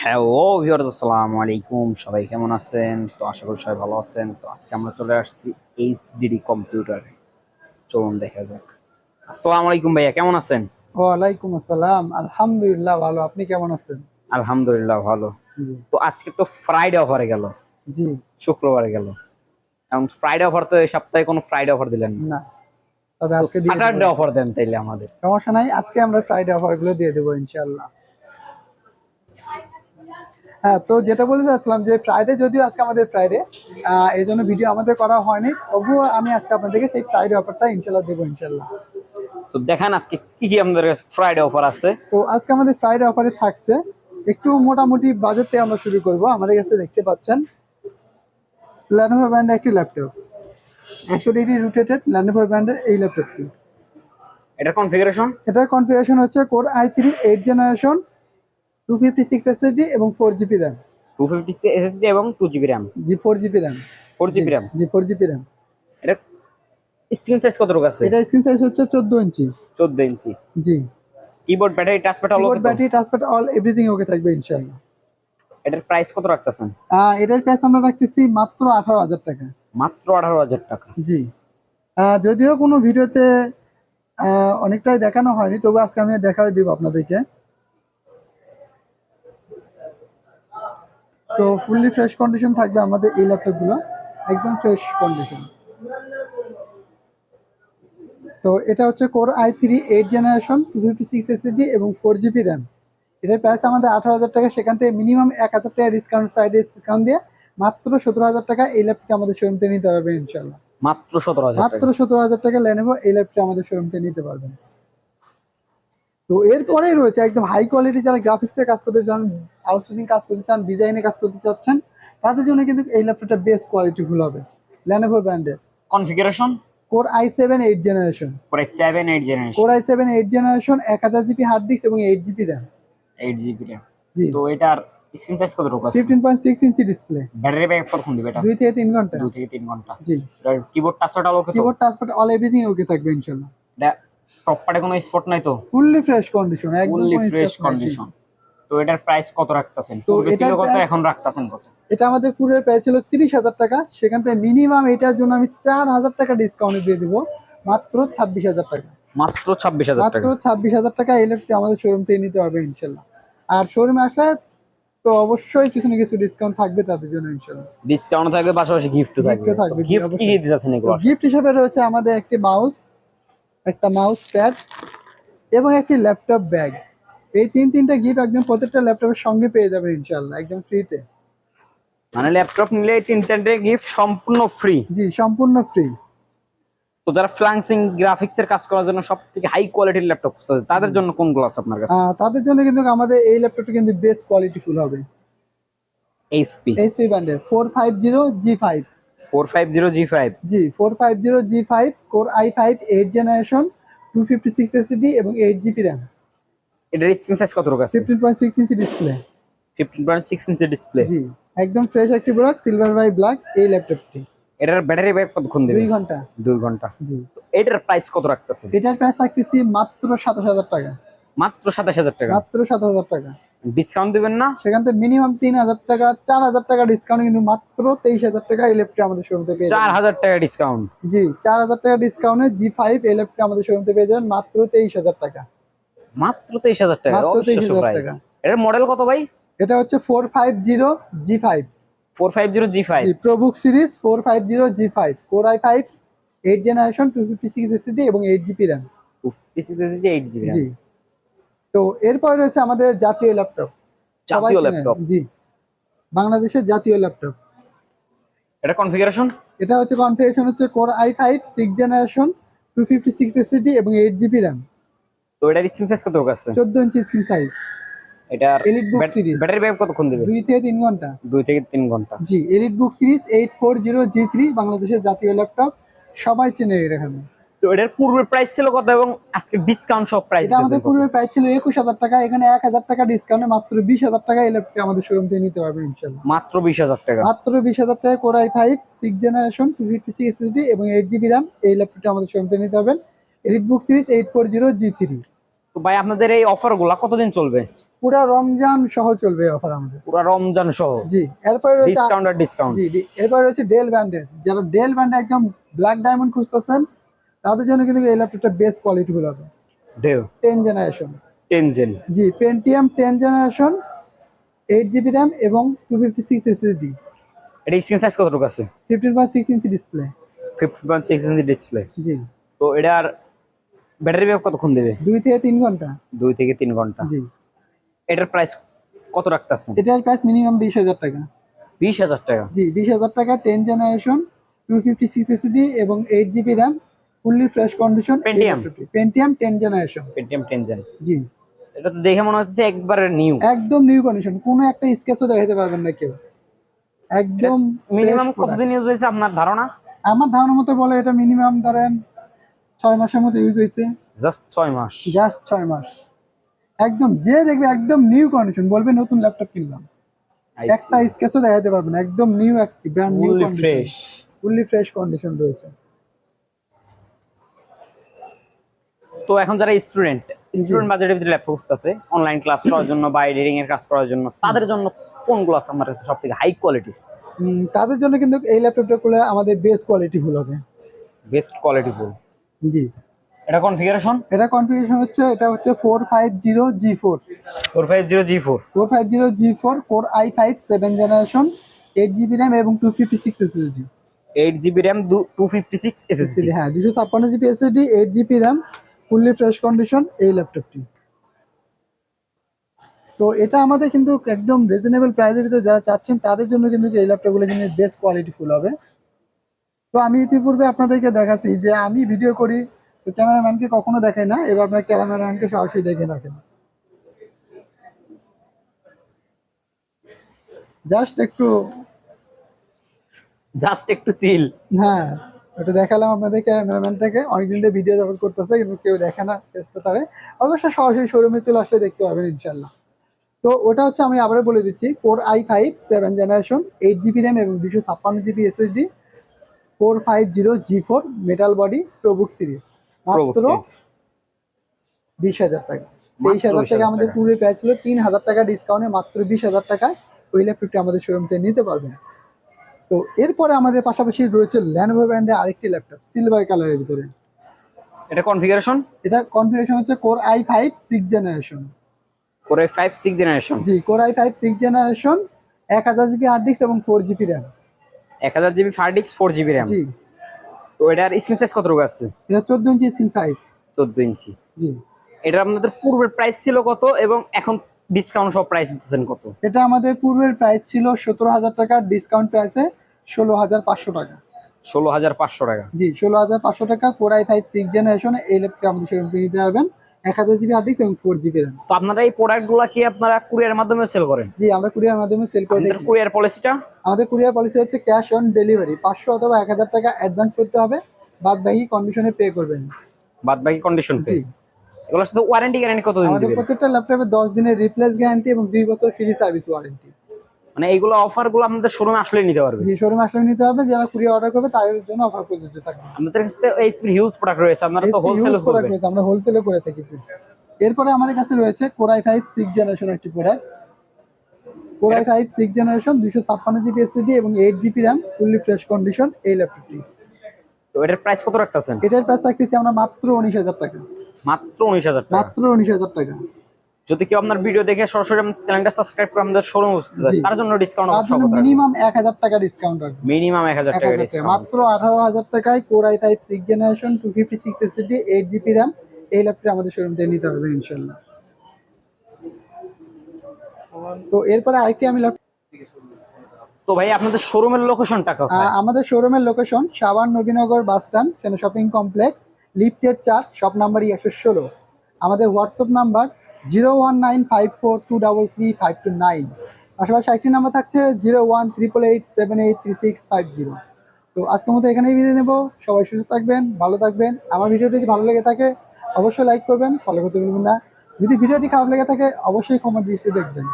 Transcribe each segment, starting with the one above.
Hello viewers, আসসালামু আলাইকুম। সবাই কেমন আছেন? তো আশা করি সবাই ভালো আছেন। তো আজকে আমরা চলে আসছি এইচডিডি কম্পিউটারে। চলুন দেখা যাক। আসসালামু আলাইকুম ভাইয়া, কেমন আছেন? ওয়ালাইকুম আসসালাম। আলহামদুলিল্লাহ ভালো। আপনি কেমন আছেন? আলহামদুলিল্লাহ ভালো। জি। তো আজকে তো ফ্রাইডে অফারে গেল, জি। শুক্রবারে গেল। এখন ফ্রাইডে অফার, তো এই সপ্তাহে কোনো ফ্রাইডে অফার দিলেন না। না, তবে তো আজকে দিয়ে দেবো। স্যাটারডে অফার দেন তাইলে আমাদের। সমস্যা নাই, আজকে আমরা ফ্রাইডে অফার গুলো দিয়ে দেবো ইনশাল্লাহ। হ্যাঁ, তো যেটা বলতে চাচ্ছিলাম যে ফ্রাইডে, যদিও আজকে আমাদের ফ্রাইডে, এই জন্য ভিডিও আমাদের করা হয়নি, তবুও আমি আজকে আপনাদেরকে সেই ফ্রাইডে অফারটা ইনশাল্লাহ দেবো ইনশাল্লাহ। তো দেখান আজকে কি কি আমাদের ফ্রাইডে অফার আছে। তো আজকে আমাদের ফ্রাইডে অফারে থাকছে একটু মোটামুটি বাজেট থেকে আমরা শুরু করব। আমাদের কাছে দেখতে পাচ্ছেন ল্যানোভো ব্র্যান্ডের একটি ল্যাপটপ, 100 ডিগ্রি রোটেটেড ল্যানোভো ব্র্যান্ডের এই ল্যাপটপটি। এটার কনফিগারেশন? এটার কনফিগারেশন হচ্ছে কোর i3 8 জেনারেশন, 256 এসএসডি এবং 4 জিবি র্যাম। 256 এসএসডি এবং 2 জিবি র্যাম। জি, 4 জিবি র্যাম। 4 GB RAM. জি, 4 জিবি র্যাম। এটা স্ক্রিন সাইজ কতটুকু আছে? এটা স্ক্রিন সাইজ হচ্ছে 14 ইঞ্চি। 14 ইঞ্চি। জি। Keyboard, battery, touchpad all keyboard, okay তো? Battery, touchpad all everything okay থাকবে ইনশাআল্লাহ। এটার প্রাইস কত রাখতেছেন? এটার প্রাইস আমরা রাখতেছি মাত্র 18,000 টাকা। মাত্র 18,000 টাকা। জি। যদিও কোনো ভিডিওতে অনেকটাই দেখানো হয়নি, তবু আজকে আমি দেখাই দিব আপনাদেরকে। তো ফুললি ফ্রেশ কন্ডিশন থাকবে আমাদের এই ল্যাপটপগুলো, একদম ফ্রেশ কন্ডিশন। তো এটা হচ্ছে কোর i3 8 জেনারেশন, 256 এসএসডি এবং 4 জিবি র্যাম। এটার প্রাইস আমাদের 18,000 টাকা। সেখান থেকে মিনিমাম 1,000 টাকা ডিসকাউন্ট, ফ্রাইডে ডিসকাউন্ট দিয়ে মাত্র 17,000 টাকা এই ল্যাপটপটা আমাদের শোরুম থেকে নিতে পারবেন ইনশাল্লাহ। মাত্র 17,000 মাত্র টাকা। 17,000 টাকা লেনোভো এই ল্যাপটপটা আমাদের শোরুম থেকে নিতে পারবেন। তো এরপরেই রয়েছে একদম হাই কোয়ালিটি, যারা গ্রাফিক্সের কাজ করতে চান, আউটসোর্সিং কাজ করতে চান, ডিজাইনে কাজ করতে চাচ্ছেন, তাদের জন্য কিন্তু এই ল্যাপটপটা বেস্ট কোয়ালিটিফুল হবে, লেনোভো ব্র্যান্ডের। Configuration? Core i7 8 generation. Core i7 8 core generation. i7 8 generation, 1000 GB hard disk এবং 8 জিবি র্যাম। 8 GB RAM. জি। তো এটার স্ক্রিন সাইজ কতটুকু আছে? 15.6 ইঞ্চি ডিসপ্লে। ব্যাটারি ব্যাকআপ কতক্ষণ দিবে এটা? 2 থেকে 3 ঘন্টা। 2 থেকে 3 ঘন্টা। জি। এটার কিবোর্ড, টাচপ্যাড অল ওকে তো? Keyboard, touchpad all everything okay থাকবে ইনশাআল্লাহ। এটা টপ পার্টে কোনো স্পট নাই তো? ফুললি ফ্রেশ কন্ডিশন, একদম ফুললি কোনো ফ্রেশ স্ক্র্যাচ নাই। কন্ডিশন। তো এটার প্রাইস কত রাখতেছেন? তো পূর্বে ছিল এটার কত, প্রাইস, এখন রাখতেছেন কত? এটা আমাদের পুরো প্রাইস ছিল 30,000 টাকা। সেখান থেকে মিনিমাম এটার জন্য আমি 4,000 টাকা ডিসকাউন্ট দিয়ে দিব, মাত্র 26,000 টাকা। মাত্র 26,000 মাত্র টাকা। 26,000 টাকা এই ল্যাপটপটি আমাদের শোরুম থেকে নিতে পারবে ইনশাল্লাহ। আর শোরুমে আসলে তো অবশ্যই কিছু না কিছু ডিসকাউন্ট থাকবে তাদের জন্য ইনশাল্লাহ। ডিসকাউন্ট থাকবে, পাশাপাশি গিফটও থাকবে। গিফটও থাকবে, জি গিফট কি অবশ্যই। কি দিতেছেন তো এগুলো? গিফট হিসেবে রয়েছে আমাদের একটি মাউস, একটা মাউস প্যাড এবং একটি ল্যাপটপ ব্যাগ। এই তিনটা গিফট একদম প্রত্যেকটা ল্যাপটপের সঙ্গে পেয়ে যাবেন ইনশাল্লাহ, একদম ফ্রিতে। মানে ল্যাপটপ নিলে এই 3টা গিফট সম্পূর্ণ ফ্রি। জি, সম্পূর্ণ ফ্রি। তো যারা ফ্লান্সিং গ্রাফিক্স এর কাজ করার জন্য সব থেকে হাই কোয়ালিটির ল্যাপটপ খুঁজতেছে, তাদের জন্য কোনগুলো আছে আপনার কাছে? তাদের জন্য কিন্তু আমাদের এই ল্যাপটপটা কিন্তু বেস্ট কোয়ালিটি ফুল হবে। এইচপি এইচপি ব্র্যান্ডের 450G5। 450G5। জি, 450G5 core i5 8 generation, 256 SSD এবং 8 জিবি র্যাম। এটার স্ক্রিন সাইজ কত আছে? 15.6 ইঞ্চি ডিসপ্লে। 15.6 inch display. জি, একদম ফ্রেশ একটি প্রোডাক্ট, সিলভার বাই ব্ল্যাক এই ল্যাপটপটি। এটার ব্যাটারি ব্যাকআপ কতক্ষণ দিবে? 2 ঘন্টা। 2 ঘন্টা। জি। এটার প্রাইস কত রাখতেছেন? এটার প্রাইস রাখতেছি মাত্র 27,000 টাকা। মাত্র 27,000 টাকা। মাত্র 27,000 টাকা। ডিসকাউন্ট দিবেন না? সেখান থেকে মিনিমাম 3,000 টাকা, 4,000 টাকা ডিসকাউন্ট, কিন্তু মাত্র 23,000 টাকা এই ল্যাপটপটি আমাদের শোরুম থেকে পেয়ে যাবেন। 4,000 টাকা ডিসকাউন্ট? জি, 4,000 টাকা ডিসকাউন্টে G5 এই ল্যাপটপটি আমাদের শোরুম থেকে পেয়ে যাবেন মাত্র 23,000 টাকা। মাত্র 23,000 টাকা। মাত্র অবশ্যই 23,000 প্রাইস। টাকা। এটার মডেল কত ভাই? এটা হচ্ছে 450G5। 450G5। জি, ProBook series 450G5, core i5 8 generation, 256 SSD এবং 8 জিবি র্যাম। 56 SSD 8 GB জি। RAM। তো এরপরে রয়েছে আমাদের জাতীয় ল্যাপটপ, সবাই জাতীয় চেনে। ল্যাপটপ। জি, বাংলাদেশের জাতীয় ল্যাপটপ। এটা কনফিগারেশন? এটা হচ্ছে কনফিগারেশন হচ্ছে কোর i5 6 জেনারেশন, 256 এসএসডি এবং 8 জিবি র্যাম। তো এটার স্ক্রিন সাইজ কত আছে? 14 ইঞ্চি স্ক্রিন সাইজ। এটার এলিট বুক সিরিজ। ব্যাটারি ব্যাকআপ কতক্ষণ দিবে? 2 থেকে 3 ঘন্টা। 2 থেকে 3 ঘন্টা। জি, এলিট বুক সিরিজ 840G3 বাংলাদেশের জাতীয় ল্যাপটপ, সবাই চেনে এখানে। তো এটার পূর্বের প্রাইস ছিল কত এবং আজকে ডিসকাউন্ট সব প্রাইস এটা আমাদের দিতেছেন কত? পূর্বের প্রাইস ছিল 21,000 টাকা, এখানে 1,000 টাকা ডিসকাউন্টে মাত্র 20,000 টাকা এই ল্যাপটপটি আমাদের শোরুম থেকে নিতে পারবেন ইনশাআল্লাহ। মাত্র 20,000 টাকা। মাত্র 20,000 টাকা কোর i5 6 জেনারেশন, 256 এসএসডি এবং 8 জিবি র্যাম এই ল্যাপটপটি আমাদের শোরুম থেকে নিতে পারবেন, এলিট বুক সিরিজ 840G3। তো ভাই আপনাদের এই অফার গুলা কতদিন চলবে? পুরা রমজান সহ চলবে অফার আমাদের। পুরো রমজান সহ জি, এরপরে রয়েছে ডিসকাউন্ট আর ডিসকাউন্ট। জি জি, এরপরে রয়েছে ডেল ব্র্যান্ডের, যারা ডেল ব্র্যান্ডে একদম ব্ল্যাক ডায়মন্ড খুঁজতেছেন তাদের জন্য কিন্তু এই ল্যাপটপটা বেস্ট কোয়ালিটি গুলো হবে। Dell 10 generation. 10 জেন। জি, পেন্টিয়াম 10 জেনারেশন, 8 জিবি র্যাম এবং 256 এসএসডি। এটা স্ক্রিন সাইজ কতটুকু আছে? 15.6 ইঞ্চি ডিসপ্লে। 15.6 inch display. জি। তো এটার ব্যাটারি ব্যাকআপ কতক্ষণ দেবে? 2 থেকে 3 ঘন্টা। 2 থেকে 3 ঘন্টা। জি। এটার প্রাইস কত রাখতেছেন? এটার প্রাইস মিনিমাম 20,000 টাকা। 20,000 টাকা। জি, 20,000 টাকা, 10 জেনারেশন, 256 এসএসডি এবং 8 GB RAM, fully fresh condition. Pentium. Pentium 10 generation. Pentium 10 gen. জি। এটা তো দেখে মনে হচ্ছে একবারে নিউ। একদম নিউ কন্ডিশন, কোনো একটা স্ক্র্যাচও দেখাতে পারবেন না কেউ। একদম মিনিমাম কতদিন ইউজ হয়েছে আপনার ধারণা? আমার ধারণা মতো বলে এটা মিনিমাম ধরেন 6 মাসের মতো ইউজ হয়েছে। জাস্ট 6 মাস। জাস্ট 6 মাস। একদম যে দেখবে একদম নিউ কন্ডিশন বলবে নতুন ল্যাপটপ কিনলাম। একটা স্ক্র্যাচও দেখাতে পারবেন না, একদম নিউ, একটি brand new condition, fresh, fully fresh condition রয়েছে। তো এখন যারা স্টুডেন্ট বাজেটের ভিতরে ল্যাপটপ খুঁজতেছে অনলাইন ক্লাস করার জন্য বা এডিটিং এর কাজ করার জন্য, তাদের জন্য কোনগুলো আছে আমার কাছে সবথেকে হাই কোয়ালিটির? তাদের জন্য কিন্তু এই ল্যাপটপটা গুলো আমাদের বেস্ট কোয়ালিটি ফুল হবে। Best quality full. জি। এটা কনফিগারেশন? এটা কনফিগারেশন হচ্ছে, এটা হচ্ছে 450G4। 450G4। 450G4 core i5 7 generation, 8 GB RAM এবং 256 এসএসডি। 8 GB RAM, 256 SSD. হ্যাঁ, 256 GB SSD, 8 GB RAM, fully fresh condition এই ল্যাপটপটি। তো এটা আমাদের কিন্তু একদম রিজনেবল প্রাইসের ভিতরে যারা চাচ্ছেন তাদের জন্য কিন্তু এই ল্যাপটপগুলো কিন্তু বেস্ট কোয়ালিটি ফুল হবে। তো আমি ইতিপূর্বে আপনাদেরকে দেখাচ্ছি যে আমি ভিডিও করি, তো ক্যামেরাম্যানকে কখনো দেখাই না, এবার আপনার ক্যামেরাম্যানকে সরাসরি দেখে রাখেন। জাস্ট একটু চিল। হ্যাঁ, ওটা দেখালাম আপনাদের ক্যামেরাম্যানটাকে, অনেকদিন ধরে ভিডিও জগৎ করতেছে কিন্তু কেউ দেখে না চেষ্টা তারে। অবশ্যই সরাসরি শোরুমে চলে আসলে দেখতে পাবেন ইনশাল্লাহ। তো ওটা হচ্ছে, আমি আবারও বলে দিচ্ছি, core i5 7 generation, 8 GB RAM এবং 256 GB SSD, 450G4 metal body ProBook series, মাত্র 20,000 টাকা। 23,000 টাকা আমাদের পুরো প্রাইস ছিল, 3,000 টাকা ডিসকাউন্টে মাত্র 20,000 টাকায় ওই ল্যাপটপটি আমাদের শোরুম থেকে নিতে পারবেন। তো এরপরে আমাদের পাশাপাশি রয়েছে ল্যানোভো ব্র্যান্ডের আরেকটি ল্যাপটপ সিলভার কালারের ভিতরে। এটা কনফিগারেশন? এটা কনফিগারেশন হচ্ছে core i5 6 generation. Core i5 6 generation. জি, core i5 6 generation, 1000 GB hard disk এবং 4 GB RAM. 1000 GB hard disk, 4 GB RAM. জি। তো এটার স্ক্রিন সাইজ কতটুকু আছে? এটা 14 ইঞ্চি স্ক্রিন সাইজ। 14 ইঞ্চি। জি। এটা আপনাদের পূর্বের প্রাইস ছিল কত এবং এখন ডিসকাউন্ট সব প্রাইস দিতেছেন কত? এটা আমাদের পূর্বের প্রাইস ছিল 17,000 টাকা, ডিসকাউন্ট প্রাইসে 16,500 টাকা। 16,500 টাকা। জি, 16,500 টাকা কোর i5 6 জেনারেশন এই ল্যাপটপটি আমাদের শোরুম থেকে নিতে পারবেন, 1000 জিবি হার্ড ডিস্ক এবং 4 জিবি র্যাম। তো আপনারা এই প্রোডাক্টগুলো কি আপনারা কুরিয়ারের মাধ্যমে সেল করেন? জি, আমরা কুরিয়ার মাধ্যমে সেল করে আমাদের থাকি। কুরিয়ার পলিসিটা? আমাদের কুরিয়ার পলিসি হচ্ছে ক্যাশ অন ডেলিভারি, 500 অথবা 1000 টাকা অ্যাডভান্স করতে হবে, বাদ বাকি কন্ডিশনে পে করবেন। বাদ বাকি কন্ডিশন পে। জি। এগুলোর সাথে ওয়ারেন্টি গ্যারান্টি কতদিন আমাদের দিবেন? প্রত্যেকটা ল্যাপটপে 10 দিনের রিপ্লেস গ্যারান্টি এবং 2 বছর ফ্রি সার্ভিস ওয়ারেন্টি। মানে এইগুলো অফারগুলো আপনাদের শোরুমে আসলে নিতে পারবে? জি, শোরুমে আসলে নিতে হবে, যারা কুরিয়ার অর্ডার করবে তাদের জন্য অফার প্রযোজ্য থাকবে। আমাদের কাছে এইচপি হিউজ প্রোডাক্ট রয়েছে, আপনারা তো হোলসেলও করবেন। আমরা হোলসেলও করে থাকি। জি। এরপরে আমাদের কাছে রয়েছে কোর i5 6 জেনারেশন একটি product. Core i5 6 generation, 256 GB SSD এবং 8 GB RAM, fully fresh condition এই ল্যাপটপটি। তো এটার প্রাইস কত রাখতেছেন? এটার প্রাইস রাখতেছি আমরা মাত্র 19,000 টাকা। মাত্র 19,000 টাকা। মাত্র 19,000 টাকা। যদি কেউ আপনার ভিডিও দেখে সরাসরি আমাদের চ্যানেলটা সাবস্ক্রাইব করে আমাদের শোরুমে বসতে চায়, তার জন্য ডিসকাউন্ট তার জন্য মিনিমাম 1,000 টাকা ডিসকাউন্ট রাখবে। মিনিমাম 1,000 টাকা ডিসকাউন্ট। মাত্র 18,000 টাকায় core i5 6 generation, 256 SSD, 8 GB RAM এই ল্যাপটপটি আমাদের শোরুম থেকে নিতে পারবেন ইনশাআল্লাহ। তো এরপরে আরেকটি আমি তো ভাই আপনাদের শোরুমের লোকেশনটা কোথায়? আমাদের শোরুমের location Savar Nabinagar bus stand, সেনা শপিং কমপ্লেক্স, লিফটের 4, শপ নাম্বার 116। আমাদের হোয়াটসঅ্যাপ নাম্বার 01954233529। পাশাপাশি একটি নাম্বার থাকছে 01888783650। তো আজকের মতো এখানেই বিদায় নেব। সবাই সুস্থ থাকবেন, ভালো থাকবেন। আমার ভিডিওটি যদি ভালো লেগে থাকে অবশ্যই লাইক করবেন, ফলো করতে ভুলবেন না। যদি ভিডিওটি খারাপ লেগে থাকে অবশ্যই কমেন্ট দৃষ্টিতে দেখবেন।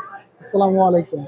আসসালামু আলাইকুম।